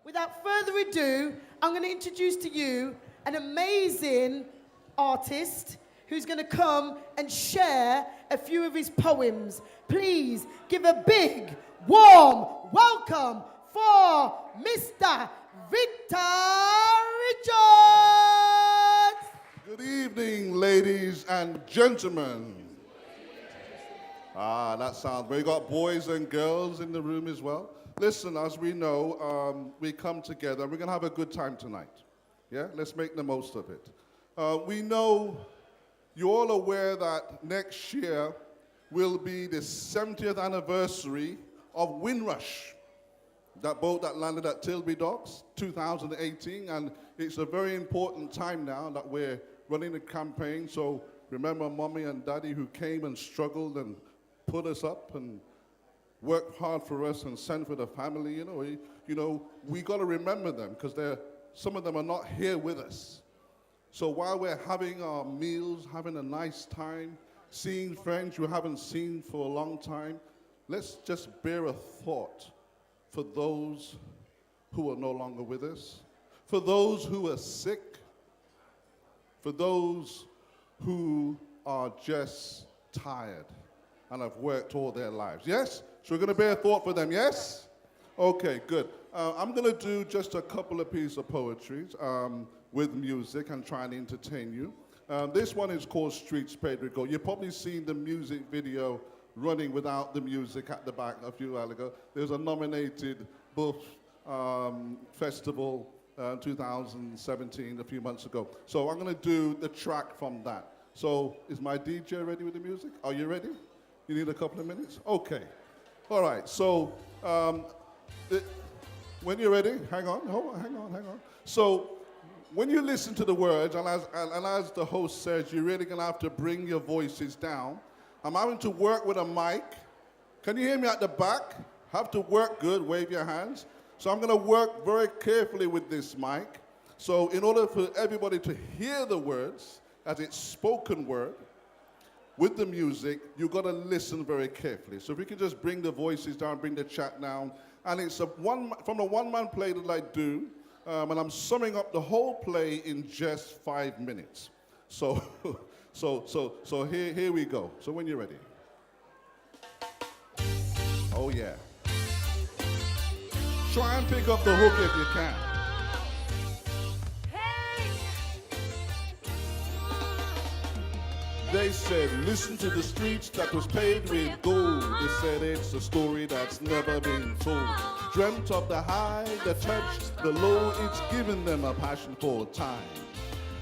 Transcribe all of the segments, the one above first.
without further ado, I'm going to introduce to you an amazing artist who's going to come and share a few of his poems. Please give a big, warm welcome for Mr. Victor Richards. Good evening, ladies and gentlemen. That sounds great. We got boys and girls in the room as well. Listen, as we know, we come together and we're going to have a good time tonight. Yeah, let's make the most of it. We know you're all aware that next year will be the 70th anniversary of Windrush, that boat that landed at Tilbury Docks, 2018, and it's a very important time now that we're running the campaign. So remember Mommy and Daddy who came and struggled and put us up and worked hard for us and sent for the family. We got to remember them because some of them are not here with us. So while we're having our meals, having a nice time, seeing friends you haven't seen for a long time, let's just bear a thought for those who are no longer with us, for those who are sick, for those who are just tired and have worked all their lives. Yes? So we're going to bear thought for them, yes? Okay, good. I'm going to do just a couple of pieces of poetry with music and try and entertain you. This one is called Streets Paved with Gold. You've probably seen the music video running without the music at the back a few while ago. There's a nominated book festival 2017 a few months ago. So I'm going to do the track from that. So is my DJ ready with the music? Are you ready? You need a couple of minutes? Okay. All right. So when you're ready, hang on. So when you listen to the words, and as the host says, you're really going to have to bring your voices down. I'm having to work with a mic. Can you hear me at the back? Have to work good, wave your hands. So I'm going to work very carefully with this mic. So in order for everybody to hear the words, as it's spoken word, with the music, you've got to listen very carefully. So if we can just bring the voices down, bring the chat down. And it's from the one-man play that I do, and I'm summing up the whole play in just 5 minutes. So here we go. So when you're ready. Oh yeah. Try and pick up the hook if you can. They said, listen to the streets that was paved with gold. They said it's a story that's never been told. Dreamt of the high, the touch, the low, it's given them a passion for time.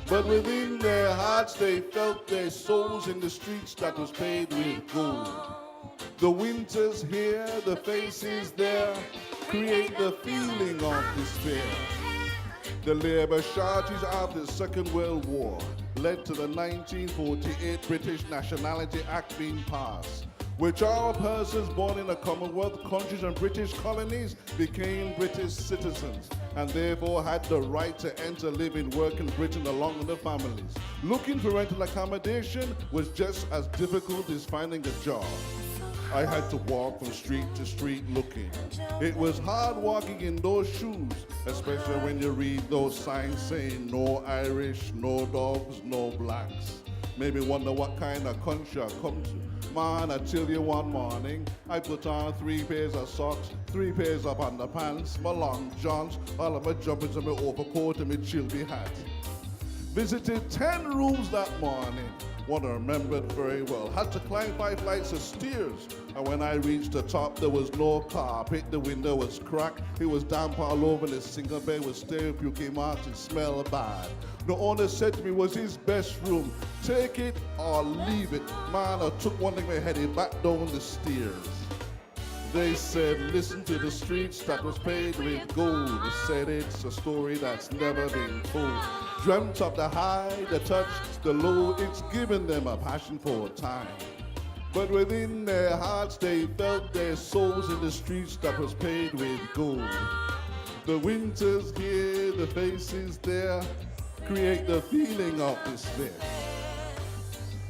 But within their hearts they felt their souls in the streets that was paved with gold. The winter's here, the faces there, create the feeling of despair. The labor shortage of the Second World War led to the 1948 British Nationality Act being passed, which all persons born in the Commonwealth countries and British colonies became British citizens and therefore had the right to enter, live, and work in Britain along with their families. Looking for rental accommodation was just as difficult as finding a job. I had to walk from street to street looking. It was hard walking in those shoes, especially when you read those signs saying no Irish, no dogs, no blacks. Maybe wonder what kind of country I come to. Man, I tell you one morning, I put on 3 pairs of socks, 3 pairs of underpants, my long johns, all of my jumpers and my overcoat and my chilby hat. Visited 10 rooms that morning. One I remembered very well. Had to climb 5 flights of stairs. And when I reached the top, there was no carpet. The window was cracked. It was damp all over. The single bed was therapeutic marks. It smelled bad. The owner said to me, was his best room. Take it or leave it. Man, I took one thing and headed back down the stairs. They said, listen to the streets that was paved with gold. They said it's a story that's never been told. Dreamt of the high, the touch, the low, it's given them a passion for time. But within their hearts they felt their souls in the streets that was paved with gold. The winter's here, the faces there, create the feeling of despair.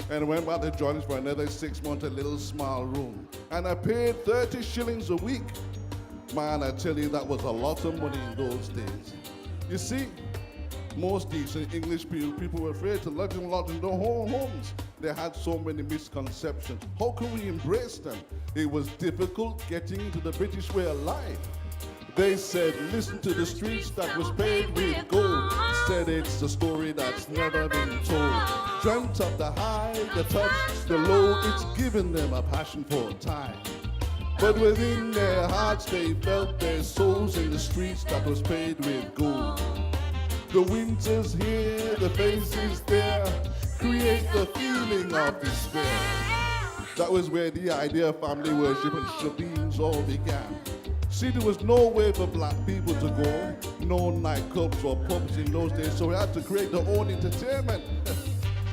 And I went back to Johnny's for another 6 months, a little small room. And I paid 30 shillings a week Man, I tell you, that was a lot of money in those days. You see, most decent English people were afraid to lodge in their own homes. They had so many misconceptions. How can we embrace them? It was difficult getting into the British way of life. They said, listen to the streets that was paved with gold. Said it's a story that's never been told. Dreamt of the high, the touch, the low. It's given them a passion for time. But within their hearts they felt their souls in the streets that was paved with gold. The winter's here, the faces there, create the feeling of despair. That was where the idea of family worship and shebeens all began. See, there was no way for black people to go, no nightclubs or pubs in those days, so we had to create our own entertainment.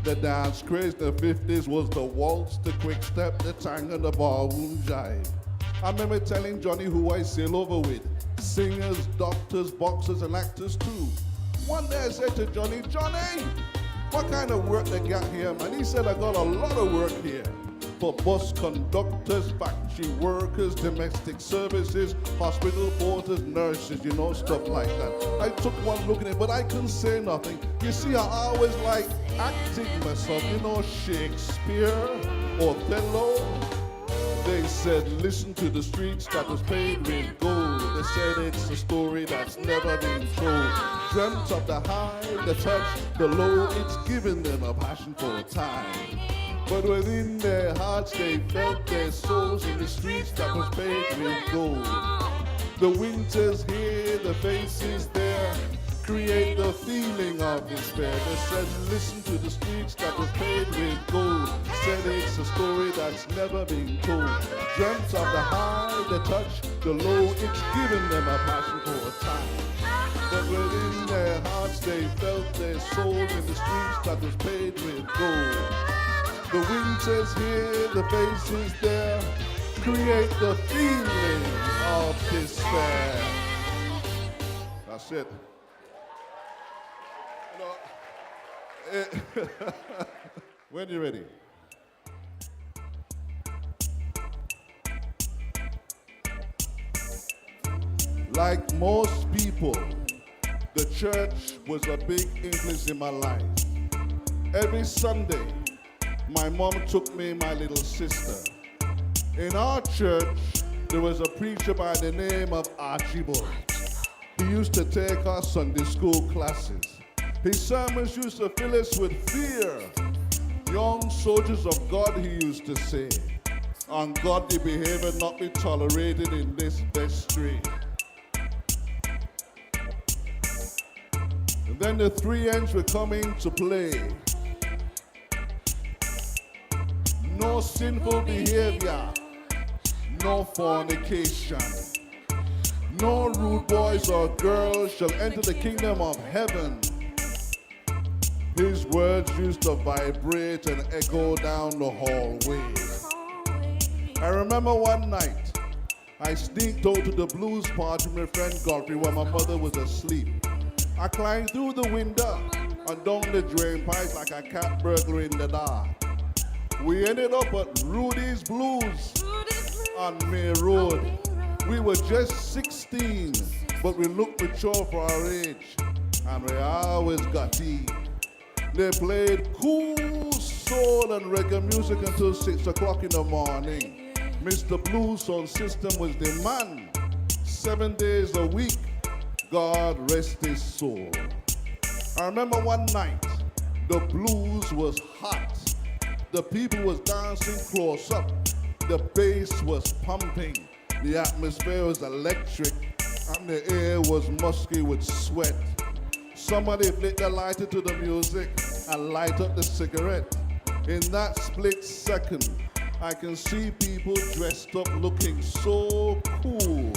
The dance craze in the 50s was the waltz, the quick step, the tang and the ballroom jive. I remember telling Johnny, who I sail over with, singers, doctors, boxers and actors too. One day I said to Johnny, Johnny, what kind of work they got here, man? He said, I got a lot of work here. For bus conductors, factory workers, domestic services, hospital porters, nurses, you know, stuff like that. I took one look at it, but I couldn't say nothing. You see, I always like acting myself, you know, Shakespeare, Othello. They said, listen to the streets that was paved with gold. They said it's a story that's never been told. Dreamt of the high, the touch, the low. It's given them a passion for time. But within their hearts they felt their souls in the streets that was paved with gold. The winter's here, the faces there, create the feeling of despair. They said, listen to the streets that was paved with gold. Said it's a story that's never been told. Dreamt of the high, the touch, the low. It's given them a passion for a time. But within their hearts they felt their souls in the streets that was paved with gold. The winter's here, the faces there, create the feeling of despair. That's it. When you're ready. Like most people, the church was a big influence in my life. Every Sunday, my mom took me and my little sister. In our church, there was a preacher by the name of Archibald. He used to take our Sunday school classes. His sermons used to fill us with fear. Young soldiers of God, he used to say, ungodly behavior not be tolerated in this vestry. And then the three N's were coming to play. No sinful behavior, no fornication. No rude boys or girls shall enter the kingdom of heaven. His words used to vibrate and echo down the hallway. I remember one night, I sneaked out to the blues party with my friend Godfrey while my mother was asleep. I climbed through the window and down the drain pipe like a cat burglar in the dark. We ended up at Rudy's Blues on May Road. We were just 16, but we looked mature for our age, and we always got deep. They played cool soul and reggae music until 6 o'clock in the morning. Mr. Blues sound system was the man, 7 days a week. God rest his soul. I remember one night, the blues was hot. The people was dancing close up. The bass was pumping. The atmosphere was electric. And the air was musky with sweat. Somebody flick the lighter to the music and light up the cigarette. In that split second, I can see people dressed up looking so cool.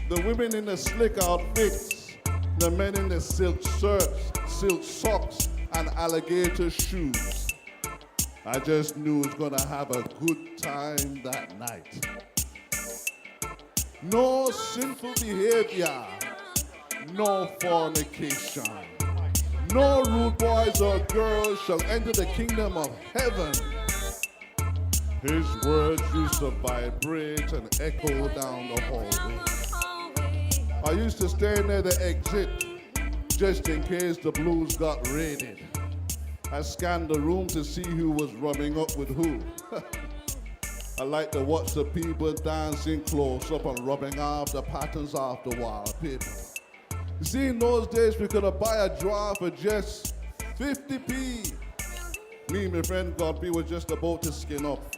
The women in the slick outfits, the men in the silk shirts, silk socks, and alligator shoes. I just knew I was gonna have a good time that night. No sinful behavior, no fornication. No rude boys or girls shall enter the kingdom of heaven. His words used to vibrate and echo down the hallway. I used to stand near the exit just in case the blues got raided. I scanned the room to see who was rubbing up with who. I like to watch the people dancing close up and rubbing off the patterns off the wallpaper. You see, in those days we could buy a draw for just 50p. Me and my friend Godby was just about to skin up.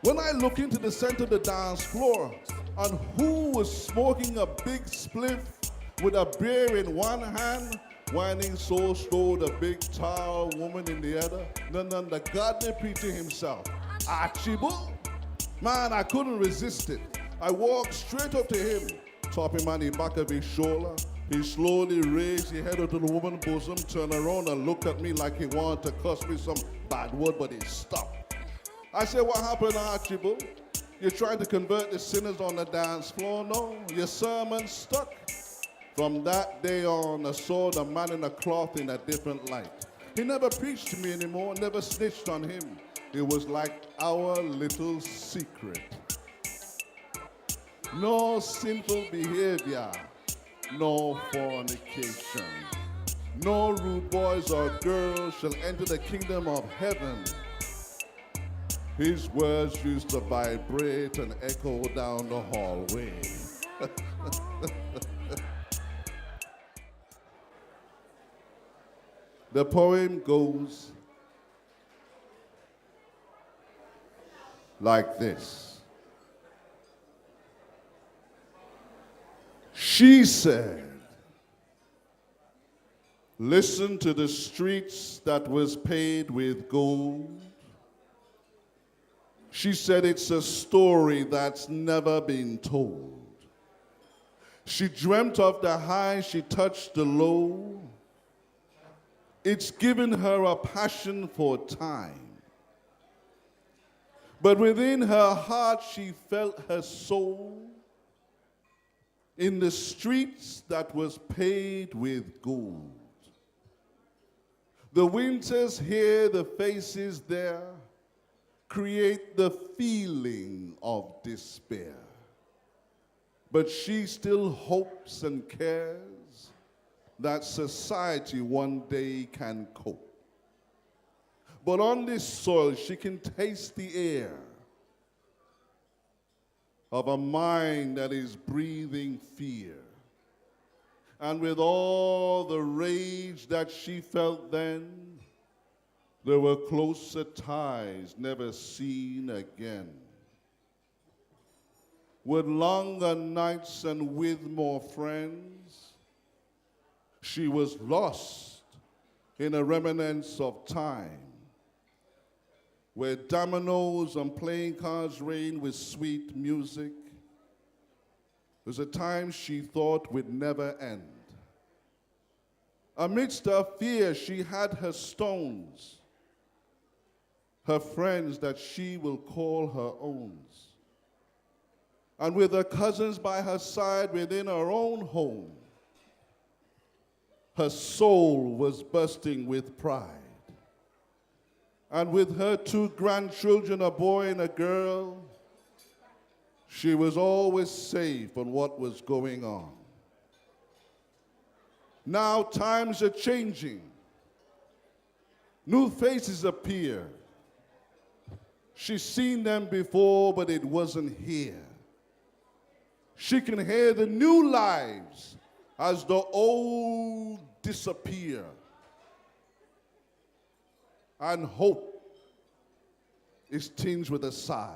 When I look into the center of the dance floor, and who was smoking a big spliff with a beer in one hand, whining so slow, the big tall woman in the other, none other the godly preacher himself, Archibald. Man, I couldn't resist it. I walked straight up to him, tap him on the back of his shoulder. He slowly raised his head up to the woman's bosom, turned around and looked at me like he wanted to cuss me some bad word, but he stopped. I said, what happened, Archibald? You're trying to convert the sinners on the dance floor? No, your sermon stuck. From that day on, I saw the man in the cloth in a different light. He never preached to me anymore, never snitched on him. It was like our little secret. No sinful behavior, no fornication. No rude boys or girls shall enter the kingdom of heaven. His words used to vibrate and echo down the hallway. The poem goes like this. She said, listen to the streets that was paved with gold. She said it's a story that's never been told. She dreamt of the high, she touched the low. It's given her a passion for time. But within her heart, she felt her soul in the streets that was paved with gold. The winters here, the faces there, create the feeling of despair. But she still hopes and cares that society one day can cope. But on this soil, she can taste the air of a mind that is breathing fear. And with all the rage that she felt then, there were closer ties never seen again. With longer nights and with more friends, she was lost in a remnants of time, where dominoes and playing cards reigned with sweet music. It was a time she thought would never end. Amidst her fear, she had her stones, her friends that she will call her owns. And with her cousins by her side within her own home, her soul was bursting with pride. And with her 2 grandchildren, a boy and a girl, she was always safe on what was going on. Now times are changing. New faces appear. She's seen them before, but it wasn't here. She can hear the new lives as the old disappear. And hope is tinged with a sigh.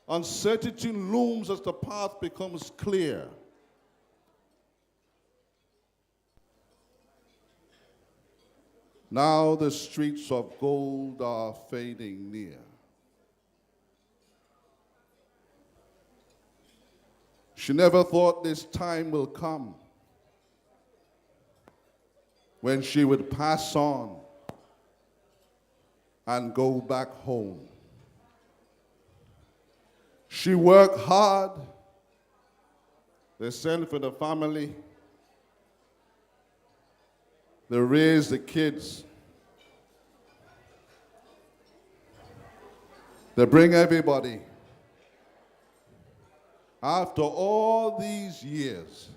Uncertainty looms as the path becomes clear. Now the streets of gold are fading near. She never thought this time will come when she would pass on and go back home. She worked hard. They sent for the family. They raised the kids. They bring everybody. After all these years,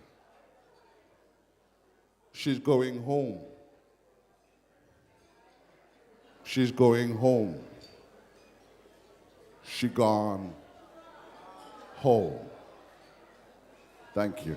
she's going home. She's going home. She gone home. Thank you.